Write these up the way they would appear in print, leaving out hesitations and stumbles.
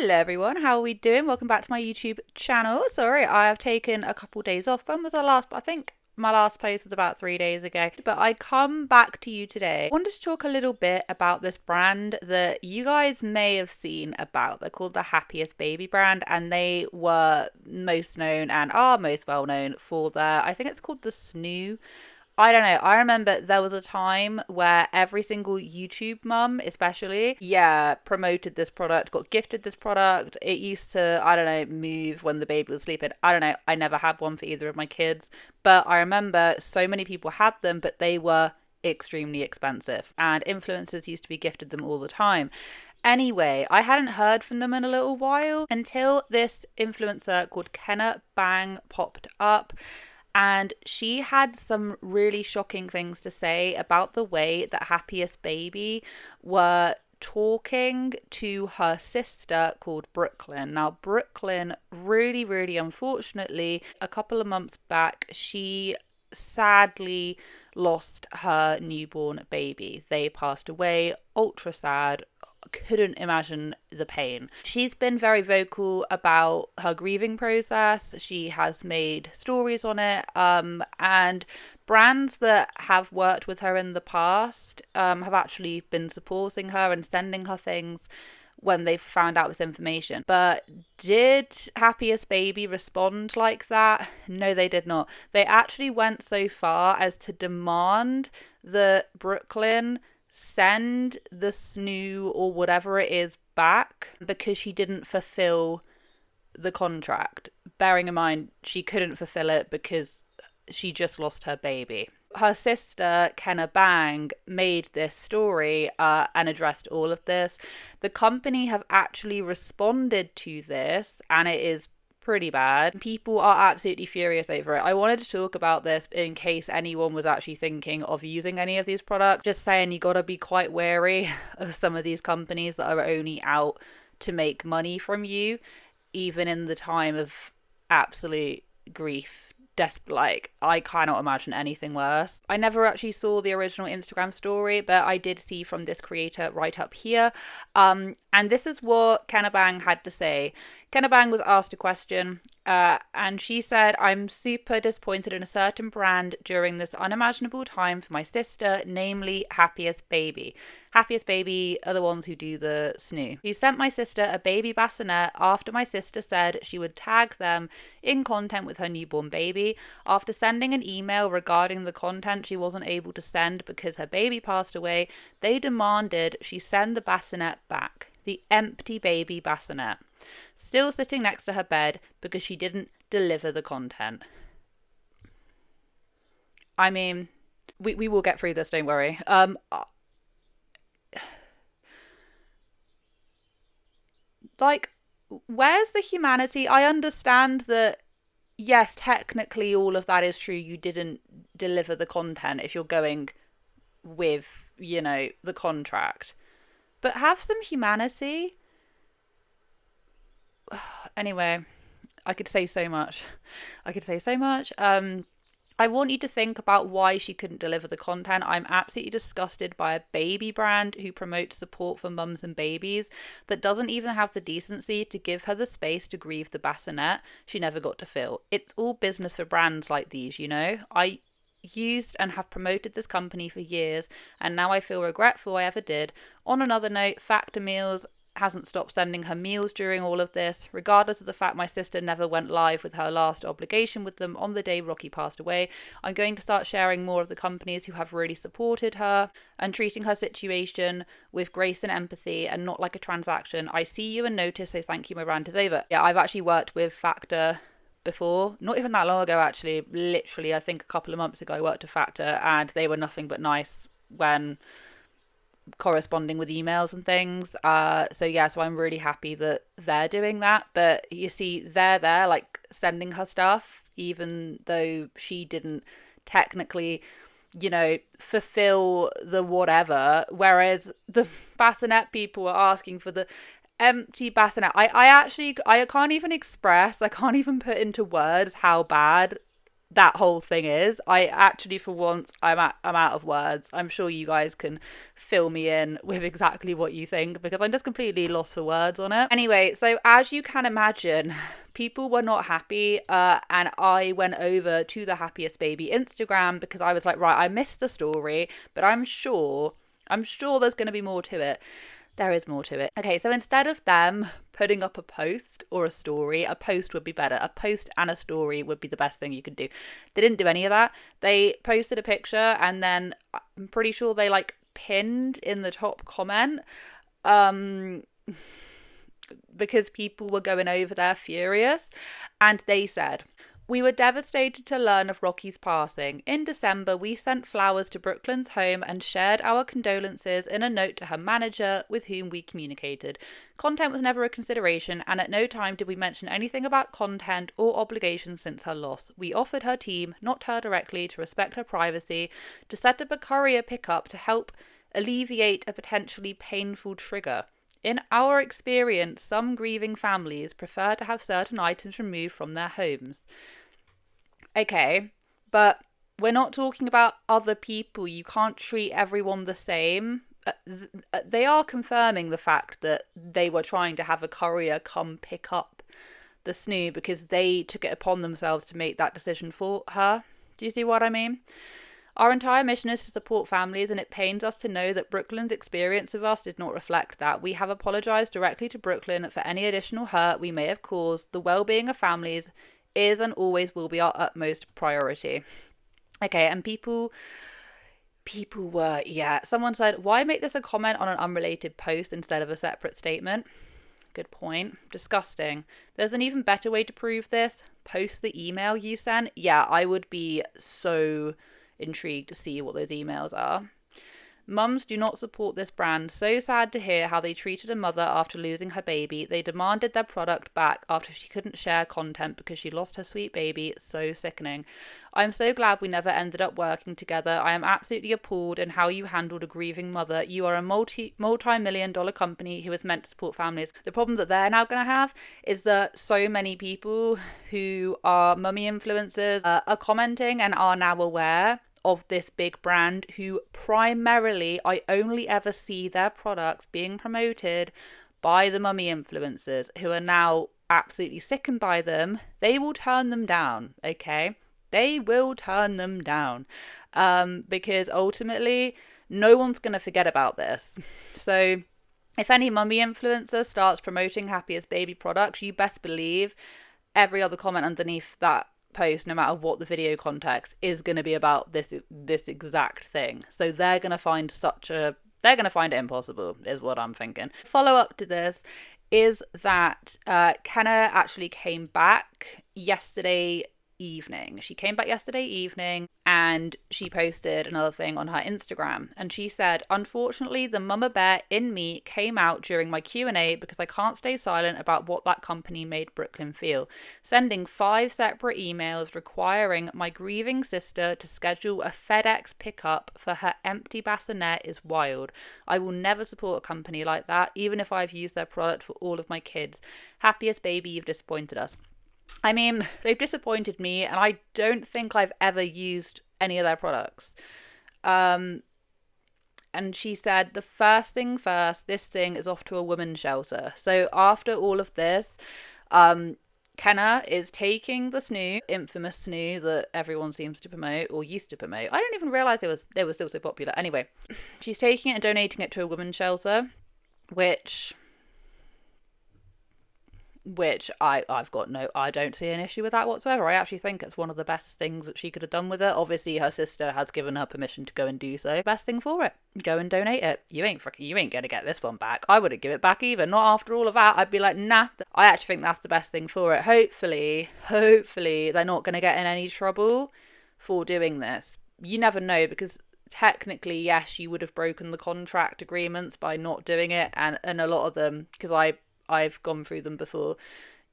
Hello everyone, how are we doing? Welcome back to my YouTube channel. Sorry, I have taken a couple days off. When was our last? I think my last post was about 3 days ago. But I come back to you today. I wanted to talk a little bit about this brand that you guys may have seen about. They're called the Happiest Baby brand, and they were most known and are most well known for their, I think it's called the Snoo. I don't know. I remember there was a time where every single YouTube mum, especially, promoted this product, got gifted this product. It used to, I don't know, move when the baby was sleeping. I don't know. I never had one for either of my kids. But I remember so many people had them, but they were extremely expensive. And influencers used to be gifted them all the time. Anyway, I hadn't heard from them in a little while until this influencer called Kenna popped up. And she had some really shocking things to say about the way that Happiest Baby were talking to her sister called Brooklyn. Now, Brooklyn, really, really unfortunately, a couple of months back, she sadly lost her newborn baby. They passed away, ultra sad. Couldn't imagine the pain. She's been very vocal about her grieving process. She has made stories on it, and brands that have worked with her in the past have actually been supporting her and sending her things when they found out this information. But did Happiest Baby respond like that? No, they did not. They actually went so far as to demand that Brooklyn send the Snoo or whatever it is back because she didn't fulfill the contract. Bearing in mind, she couldn't fulfill it because she just lost her baby. Her sister, Kenna, made this story and addressed all of this. The company have actually responded to this, and it is pretty bad. People are absolutely furious over it. I wanted to talk about this in case anyone was actually thinking of using any of these products. Just saying, you got to be quite wary of some of these companies that are only out to make money from you, even in the time of absolute grief. Like, I cannot imagine anything worse. I never actually saw the original Instagram story, but I did see from this creator right up here. And this is what Kenna had to say. Kenna was asked a question, and she said, "I'm super disappointed in a certain brand during this unimaginable time for my sister, namely Happiest Baby." Happiest Baby are the ones who do the Snoo. "You sent my sister a baby bassinet after my sister said she would tag them in content with her newborn baby. After sending an email regarding the content she wasn't able to send because her baby passed away, they demanded she send the bassinet back. The empty baby bassinet. Still sitting next to her bed because she didn't deliver the content." I mean, we will get through this, don't worry. Like, where's the humanity? I understand that, yes, technically all of that is true. You didn't deliver the content if you're going with, the contract. But have some humanity. Anyway, I could say so much. I want you to think about why she couldn't deliver the content. I'm absolutely disgusted by a baby brand who promotes support for mums and babies that doesn't even have the decency to give her the space to grieve the bassinet she never got to fill. It's all business for brands like these, I used and have promoted this company for years, and now I feel regretful I ever did. On another note, Factor Meals hasn't stopped sending her meals during all of this, regardless of the fact my sister never went live with her last obligation with them on the day Rocky passed away. I'm going to start sharing more of the companies who have really supported her and treating her situation with grace and empathy and not like a transaction. I see you and notice, so thank you, my rant is over. Yeah, I've actually worked with Factor before, not even that long ago actually, literally I think a couple of months ago I worked with Factor, and they were nothing but nice when corresponding with emails and things. So I'm really happy that they're doing that. But you see, they're there like sending her stuff, even though she didn't technically, fulfill the whatever. Whereas the bassinet people are asking for the empty bassinet. I can't even express, I can't even put into words how bad that whole thing is. I actually, for once, I'm out of words. I'm sure you guys can fill me in with exactly what you think, because I'm just completely lost for words on it. Anyway, so as you can imagine, people were not happy, and I went over to the Happiest Baby Instagram because I was like, right, I missed the story, but I'm sure there's going to be more to it. There is more to it. Okay, so instead of them putting up a post or a story, a post would be better. A post and a story would be the best thing you could do. They didn't do any of that. They posted a picture, and then I'm pretty sure they like pinned in the top comment, because people were going over there furious, and they said, "We were devastated to learn of Rocky's passing. In December, we sent flowers to Brooklyn's home and shared our condolences in a note to her manager, with whom we communicated. Content was never a consideration, and at no time did we mention anything about content or obligations since her loss. We offered her team, not her directly, to respect her privacy, to set up a courier pickup to help alleviate a potentially painful trigger. In our experience, some grieving families prefer to have certain items removed from their homes." Okay, but we're not talking about other people. You can't treat everyone the same. They are confirming the fact that they were trying to have a courier come pick up the Snoo because they took it upon themselves to make that decision for her. Do you see what I mean? "Our entire mission is to support families, and it pains us to know that Brooklyn's experience of us did not reflect that. We have apologized directly to Brooklyn for any additional hurt we may have caused. The well-being of families is and always will be our utmost priority." Okay, and people were, someone said, "Why make this a comment on an unrelated post instead of a separate statement?" Good point. "Disgusting. There's an even better way to prove this. Post the email you sent." Yeah, I would be so intrigued to see what those emails are. "Mums do not support this brand. So sad to hear how they treated a mother after losing her baby. They demanded their product back after she couldn't share content because she lost her sweet baby. So sickening. I'm so glad we never ended up working together. I am absolutely appalled in how you handled a grieving mother. You are a multi-million-dollar company who is meant to support families." The problem that they're now going to have is that so many people who are mummy influencers are commenting and are now aware of this big brand, who primarily, I only ever see their products being promoted by the mummy influencers, who are now absolutely sickened by them. They will turn them down, okay? They will turn them down, because ultimately no one's going to forget about this. So if any mummy influencer starts promoting Happiest Baby products, you best believe every other comment underneath that post, no matter what the video context, is going to be about this exact thing. So they're going to find it impossible, is what I'm thinking. Follow up to this is that Kenna actually came back yesterday evening. She came back yesterday evening and she posted another thing on her Instagram, and she said, "Unfortunately, the mama bear in me came out during my Q&A because I can't stay silent about what that company made Brooklyn feel. Sending 5 separate emails requiring my grieving sister to schedule a FedEx pickup for her empty bassinet is wild. I will never support a company like that, even if I've used their product for all of my kids. Happiest Baby, you've disappointed us." I mean, they've disappointed me, and I don't think I've ever used any of their products. And she said, "The first thing first, this thing is off to a women's shelter." So after all of this, Kenna is taking the Snoo, infamous Snoo that everyone seems to promote, or used to promote. I didn't even realise they were still so popular. Anyway, she's taking it and donating it to a women's shelter, which I don't see an issue with that whatsoever. I actually think it's one of the best things that she could have done with it. Obviously, her sister has given her permission to go and do so. Best thing for it. Go and donate it. You ain't gonna get this one back. I wouldn't give it back either. Not after all of that. I'd be like, nah. I actually think that's the best thing for it. Hopefully, they're not gonna get in any trouble for doing this. You never know, because technically, yes, you would have broken the contract agreements by not doing it, and a lot of them, because I've gone through them before,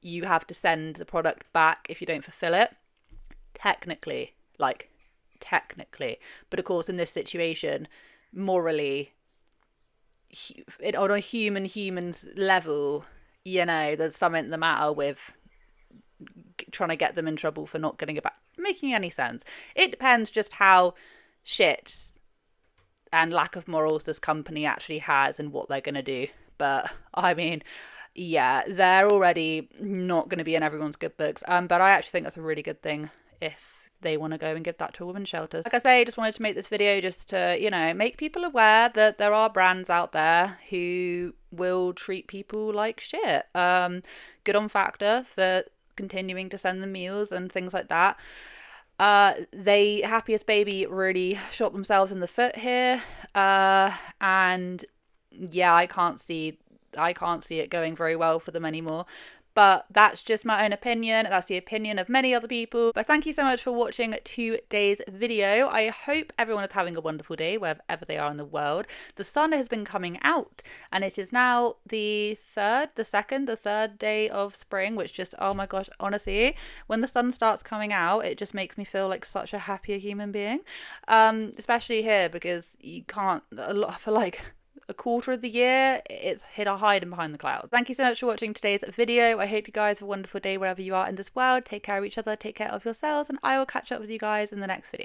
you have to send the product back if you don't fulfill it. Technically. But of course, in this situation, morally, on a human's level, there's something the matter with trying to get them in trouble for not getting it back. making any sense. It depends just how shit and lack of morals this company actually has and what they're going to do. But I mean, yeah, they're already not going to be in everyone's good books. But I actually think that's a really good thing if they want to go and give that to women's shelters. Like I say, I just wanted to make this video just to, you know, make people aware that there are brands out there who will treat people like shit. Good on Factor for continuing to send them meals and things like that. Happiest Baby really shot themselves in the foot here. And yeah, I can't see it going very well for them anymore. But that's just my own opinion. That's the opinion of many other people. But thank you so much for watching today's video. I hope everyone is having a wonderful day wherever they are in the world. The sun has been coming out and it is now the third day of spring, which just, oh my gosh, honestly, when the sun starts coming out, it just makes me feel like such a happier human being. Especially here, because you can't, for like a quarter of the year, it's hiding behind the clouds. Thank you so much for watching today's video. I hope you guys have a wonderful day wherever you are in this world. Take care of each other, take care of yourselves, and I will catch up with you guys in the next video.